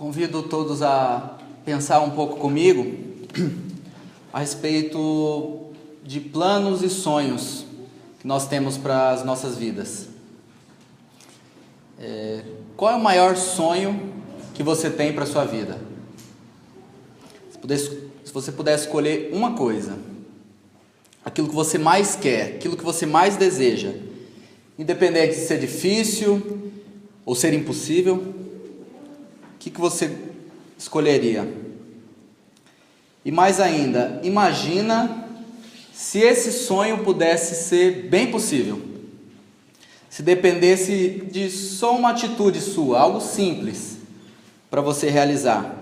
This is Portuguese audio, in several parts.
Convido todos a pensar um pouco comigo a respeito de planos e sonhos que nós temos para as nossas vidas. Qual é o maior sonho que você tem para a sua vida? Se você pudesse escolher uma coisa, aquilo que você mais quer, aquilo que você mais deseja, independente de ser difícil ou ser impossível, o que você escolheria? E mais ainda, imagina se esse sonho pudesse ser bem possível. Se dependesse de só uma atitude sua, algo simples, para você realizar.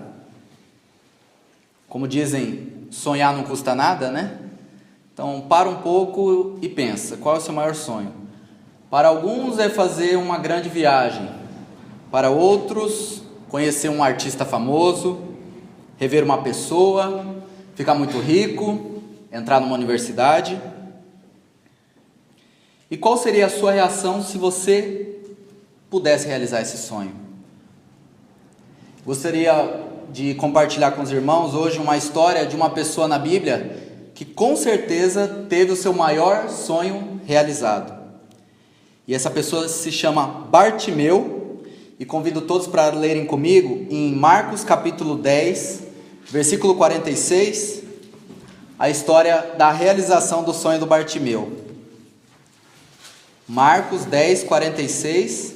Como dizem, sonhar não custa nada, né? Então, para um pouco e pensa, qual é o seu maior sonho? Para alguns é fazer uma grande viagem. Para outros, conhecer um artista famoso, rever uma pessoa, ficar muito rico, entrar numa universidade. E qual seria a sua reação se você pudesse realizar esse sonho? Gostaria de compartilhar com os irmãos hoje uma história de uma pessoa na Bíblia que com certeza teve o seu maior sonho realizado. E essa pessoa se chama Bartimeu, e convido todos para lerem comigo em Marcos capítulo 10, versículo 46, a história da realização do sonho do Bartimeu. Marcos 10, 46,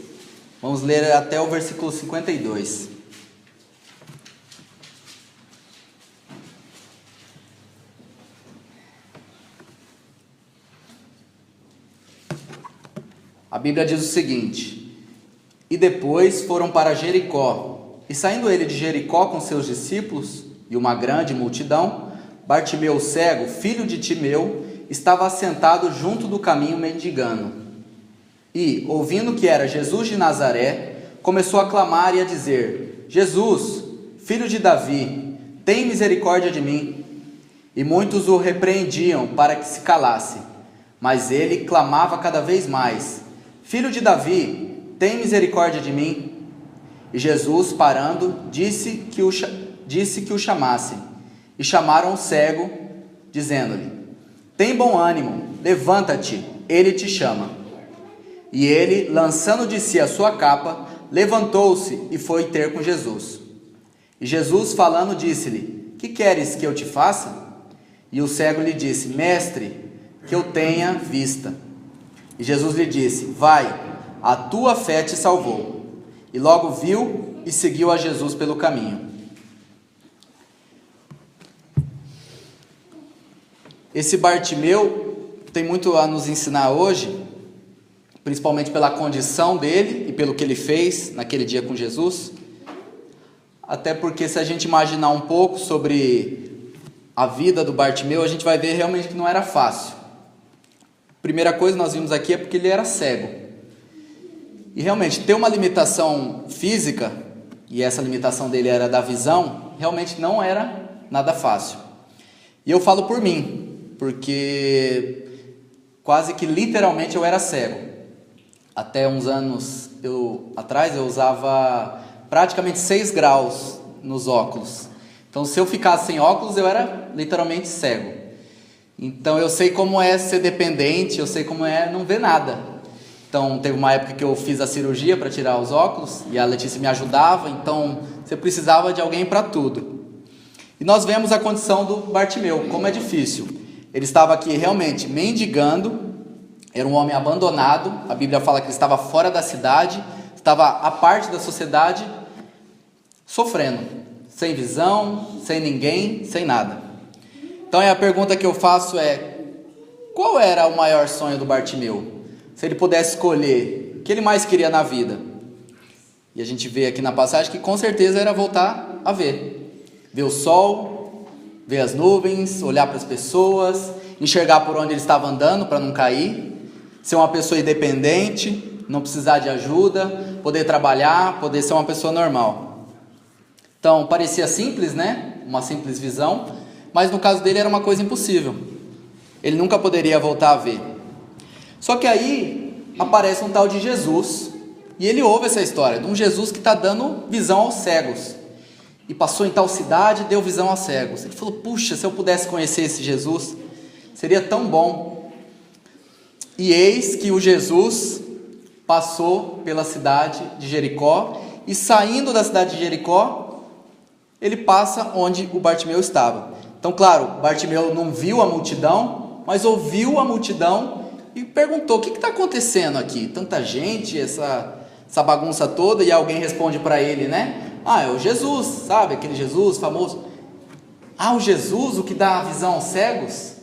vamos ler até o versículo 52. A Bíblia diz o seguinte: e depois foram para Jericó, e saindo ele de Jericó com seus discípulos e uma grande multidão, Bartimeu cego, filho de Timeu, estava assentado junto do caminho mendigando. E, ouvindo que era Jesus de Nazaré, começou a clamar e a dizer: Jesus, filho de Davi, tem misericórdia de mim. E muitos o repreendiam para que se calasse, mas ele clamava cada vez mais: Filho de Davi, tem misericórdia de mim. E Jesus, parando, disse que o chamassem. E chamaram o cego, dizendo-lhe: tem bom ânimo, levanta-te, ele te chama. E ele, lançando de si a sua capa, levantou-se e foi ter com Jesus. E Jesus, falando, disse-lhe: que queres que eu te faça? E o cego lhe disse: Mestre, que eu tenha vista. E Jesus lhe disse: vai, a tua fé te salvou. E logo viu e seguiu a Jesus pelo caminho. Esse Bartimeu tem muito a nos ensinar hoje, principalmente pela condição dele e pelo que ele fez naquele dia com Jesus. Até porque, se a gente imaginar um pouco sobre a vida do Bartimeu, a gente vai ver realmente que não era fácil. Primeira coisa que nós vimos aqui é porque ele era cego. E realmente ter uma limitação física, e essa limitação dele era da visão, realmente não era nada fácil. E eu falo por mim, porque quase que literalmente eu era cego. Até uns anos atrás eu usava praticamente 6 graus nos óculos. Então, se eu ficasse sem óculos, eu era literalmente cego. Então, eu sei como é ser dependente, eu sei como é não ver nada. Então, teve uma época que eu fiz a cirurgia para tirar os óculos, e a Letícia me ajudava, então você precisava de alguém para tudo. E nós vemos a condição do Bartimeu, como é difícil. Ele estava aqui realmente mendigando, era um homem abandonado, a Bíblia fala que ele estava fora da cidade, estava à parte da sociedade, sofrendo, sem visão, sem ninguém, sem nada. Então a pergunta que eu faço é: qual era o maior sonho do Bartimeu? Se ele pudesse escolher, o que ele mais queria na vida? E a gente vê aqui na passagem que com certeza era voltar a ver. Ver o sol, ver as nuvens, olhar para as pessoas, enxergar por onde ele estava andando para não cair, ser uma pessoa independente, não precisar de ajuda, poder trabalhar, poder ser uma pessoa normal. Então parecia simples, né? Uma simples visão, mas no caso dele era uma coisa impossível. Ele nunca poderia voltar a ver. Só que aí aparece um tal de Jesus, e ele ouve essa história de um Jesus que está dando visão aos cegos. e passou em tal cidade e deu visão aos cegos. Ele falou, puxa, se eu pudesse conhecer esse Jesus, seria tão bom. E eis que o Jesus passou pela cidade de Jericó, e saindo da cidade de Jericó, ele passa onde o Bartimeu estava. Então, claro, Bartimeu não viu a multidão, mas ouviu a multidão e perguntou, o que está acontecendo aqui? Tanta gente, essa bagunça toda, e alguém responde para ele, né? É o Jesus, sabe? Aquele Jesus famoso. O Jesus, o que dá a visão aos cegos?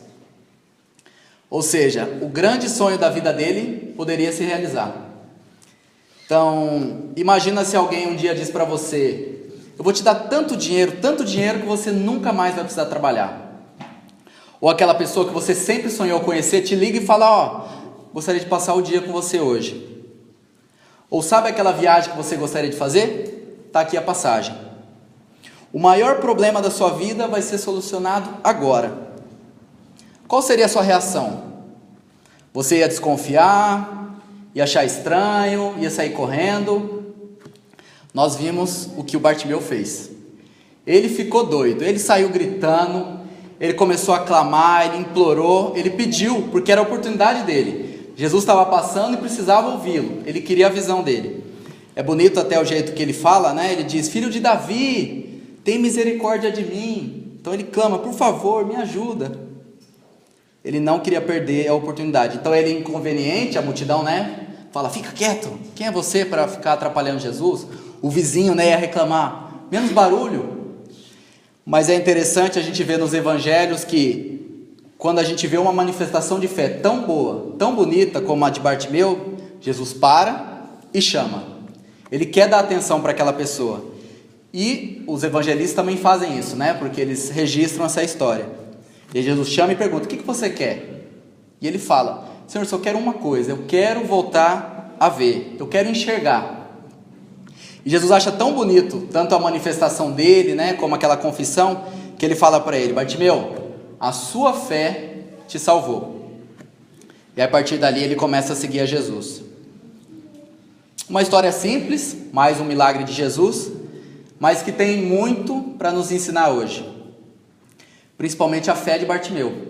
Ou seja, o grande sonho da vida dele poderia se realizar. Então, imagina se alguém um dia diz para você, eu vou te dar tanto dinheiro que você nunca mais vai precisar trabalhar. Ou aquela pessoa que você sempre sonhou conhecer, te liga e fala, gostaria de passar o dia com você hoje. Ou sabe aquela viagem que você gostaria de fazer? Está aqui a passagem. O maior problema da sua vida vai ser solucionado agora. Qual seria a sua reação? Você ia desconfiar, ia achar estranho, ia sair correndo? Nós vimos o que o Bartimeu fez. Ele ficou doido, ele saiu gritando, ele começou a clamar, ele implorou, ele pediu, porque era a oportunidade dele. Jesus estava passando e precisava ouvi-lo, ele queria a visão dele. É bonito até o jeito que ele fala, né? Ele diz, filho de Davi, tem misericórdia de mim. Então ele clama, por favor, me ajuda. Ele não queria perder a oportunidade. Então ele é inconveniente, a multidão, né? Fala, fica quieto, quem é você para ficar atrapalhando Jesus? O vizinho, né, ia reclamar, menos barulho. Mas é interessante a gente ver nos evangelhos que quando a gente vê uma manifestação de fé tão boa, tão bonita como a de Bartimeu, Jesus para e chama. Ele quer dar atenção para aquela pessoa. E os evangelistas também fazem isso, né? Porque eles registram essa história. E Jesus chama e pergunta, o que você quer? E ele fala, Senhor, só quero uma coisa, eu quero voltar a ver, eu quero enxergar. E Jesus acha tão bonito, tanto a manifestação dele, né, como aquela confissão, que ele fala para ele, Bartimeu, a sua fé te salvou. E a partir dali ele começa a seguir a Jesus. Uma história simples, mais um milagre de Jesus, mas que tem muito para nos ensinar hoje. Principalmente a fé de Bartimeu.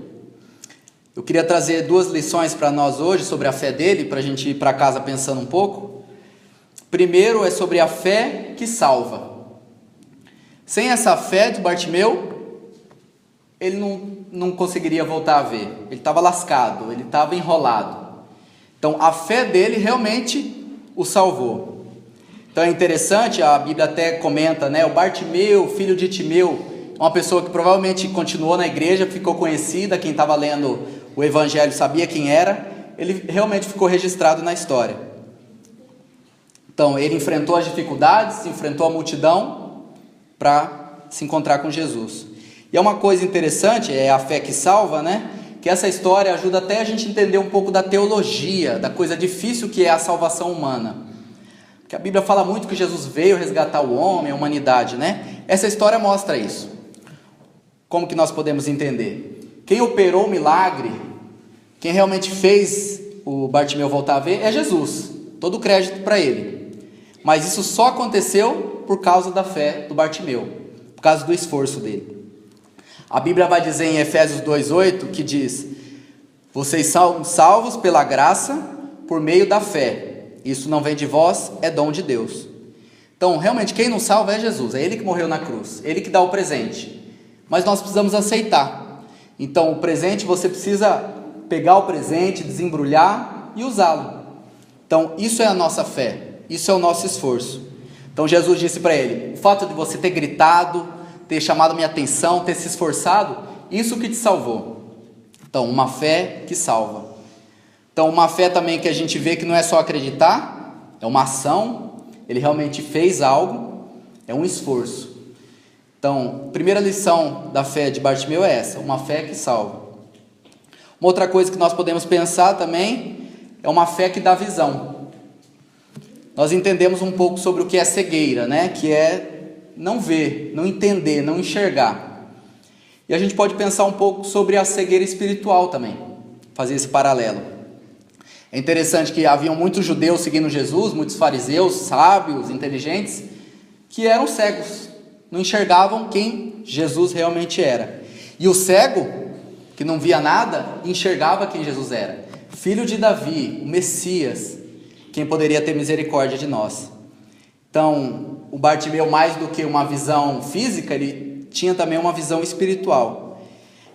Eu queria trazer 2 lições para nós hoje sobre a fé dele, para a gente ir para casa pensando um pouco. Primeiro é sobre a fé que salva. Sem essa fé de Bartimeu, ele não conseguiria voltar a ver. Ele estava lascado, ele estava enrolado. Então a fé dele realmente o salvou. Então é interessante, a Bíblia até comenta, né? O Bartimeu, filho de Timeu, uma pessoa que provavelmente continuou na igreja, ficou conhecida, quem estava lendo o evangelho sabia quem era, ele realmente ficou registrado na história. Então, ele enfrentou as dificuldades, enfrentou a multidão para se encontrar com Jesus. E é uma coisa interessante, é a fé que salva, né? Que essa história ajuda até a gente entender um pouco da teologia, da coisa difícil que é a salvação humana. Porque a Bíblia fala muito que Jesus veio resgatar o homem, a humanidade, né? Essa história mostra isso. Como que nós podemos entender? Quem operou o milagre, quem realmente fez o Bartimeu voltar a ver, é Jesus. Todo o crédito para ele. Mas isso só aconteceu por causa da fé do Bartimeu, por causa do esforço dele. A Bíblia vai dizer em Efésios 2,8 que diz, vocês são salvos pela graça por meio da fé. Isso não vem de vós, é dom de Deus. Então, realmente, quem nos salva é Jesus, é Ele que morreu na cruz, Ele que dá o presente. Mas nós precisamos aceitar. Então, o presente, você precisa pegar o presente, desembrulhar e usá-lo. Então, isso é a nossa fé. Isso é o nosso esforço. Então Jesus disse para ele, o fato de você ter gritado, ter chamado minha atenção, ter se esforçado, isso que te salvou. Então, uma fé que salva. Então, uma fé também que a gente vê que não é só acreditar, é uma ação, ele realmente fez algo, é um esforço. Então, a primeira lição da fé de Bartimeu é essa, uma fé que salva. Uma outra coisa que nós podemos pensar também, é uma fé que dá visão. Nós entendemos um pouco sobre o que é cegueira, né? Que é não ver, não entender, não enxergar. E a gente pode pensar um pouco sobre a cegueira espiritual também, fazer esse paralelo. É interessante que haviam muitos judeus seguindo Jesus, muitos fariseus, sábios, inteligentes, que eram cegos. não enxergavam quem Jesus realmente era. E o cego, que não via nada, enxergava quem Jesus era. Filho de Davi, o Messias, quem poderia ter misericórdia de nós. Então, o Bartimeu, mais do que uma visão física, ele tinha também uma visão espiritual.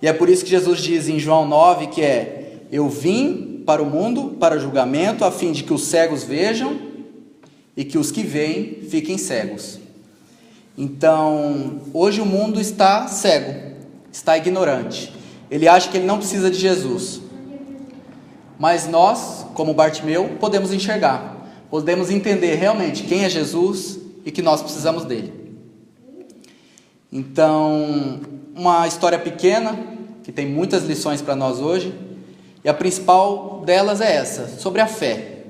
E é por isso que Jesus diz em João 9 que eu vim para o mundo, para julgamento, a fim de que os cegos vejam e que os que veem fiquem cegos. Então, hoje o mundo está cego, está ignorante. Ele acha que ele não precisa de Jesus. Mas nós, como Bartimeu, podemos enxergar, podemos entender realmente quem é Jesus e que nós precisamos dele. Então, uma história pequena, que tem muitas lições para nós hoje, e a principal delas é essa, sobre a fé.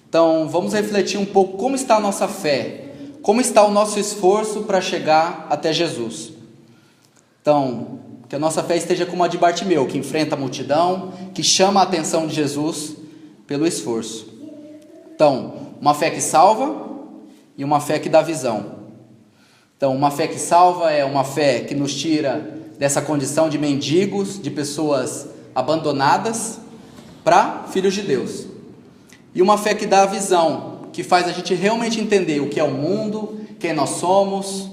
Então, vamos refletir um pouco como está a nossa fé, como está o nosso esforço para chegar até Jesus. Então, que a nossa fé esteja como a de Bartimeu, que enfrenta a multidão, que chama a atenção de Jesus pelo esforço. Então, uma fé que salva e uma fé que dá visão. Então, uma fé que salva é uma fé que nos tira dessa condição de mendigos, de pessoas abandonadas, para filhos de Deus. E uma fé que dá visão, que faz a gente realmente entender o que é o mundo, quem nós somos,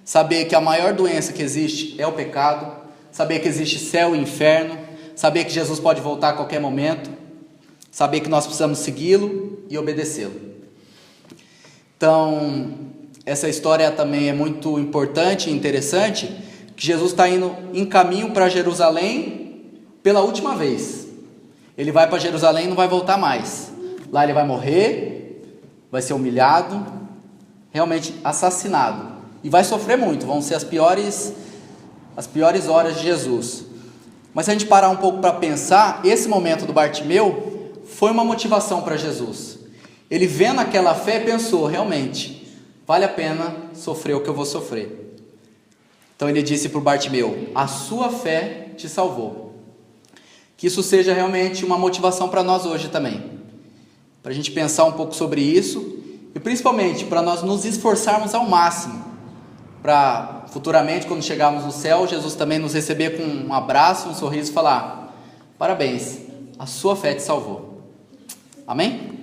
saber que a maior doença que existe é o pecado, saber que existe céu e inferno, saber que Jesus pode voltar a qualquer momento, saber que nós precisamos segui-lo e obedecê-lo. Então, essa história também é muito importante e interessante, que Jesus está indo em caminho para Jerusalém pela última vez. Ele vai para Jerusalém e não vai voltar mais. Lá ele vai morrer, vai ser humilhado, realmente assassinado. E vai sofrer muito, vão ser as piores horas de Jesus. Mas se a gente parar um pouco para pensar, esse momento do Bartimeu foi uma motivação para Jesus. Ele vendo aquela fé pensou, realmente, vale a pena sofrer o que eu vou sofrer. Então ele disse para o Bartimeu, a sua fé te salvou. Que isso seja realmente uma motivação para nós hoje também. Para a gente pensar um pouco sobre isso e principalmente para nós nos esforçarmos ao máximo para futuramente, quando chegarmos no céu, Jesus também nos receber com um abraço, um sorriso e falar, parabéns, a sua fé te salvou. Amém?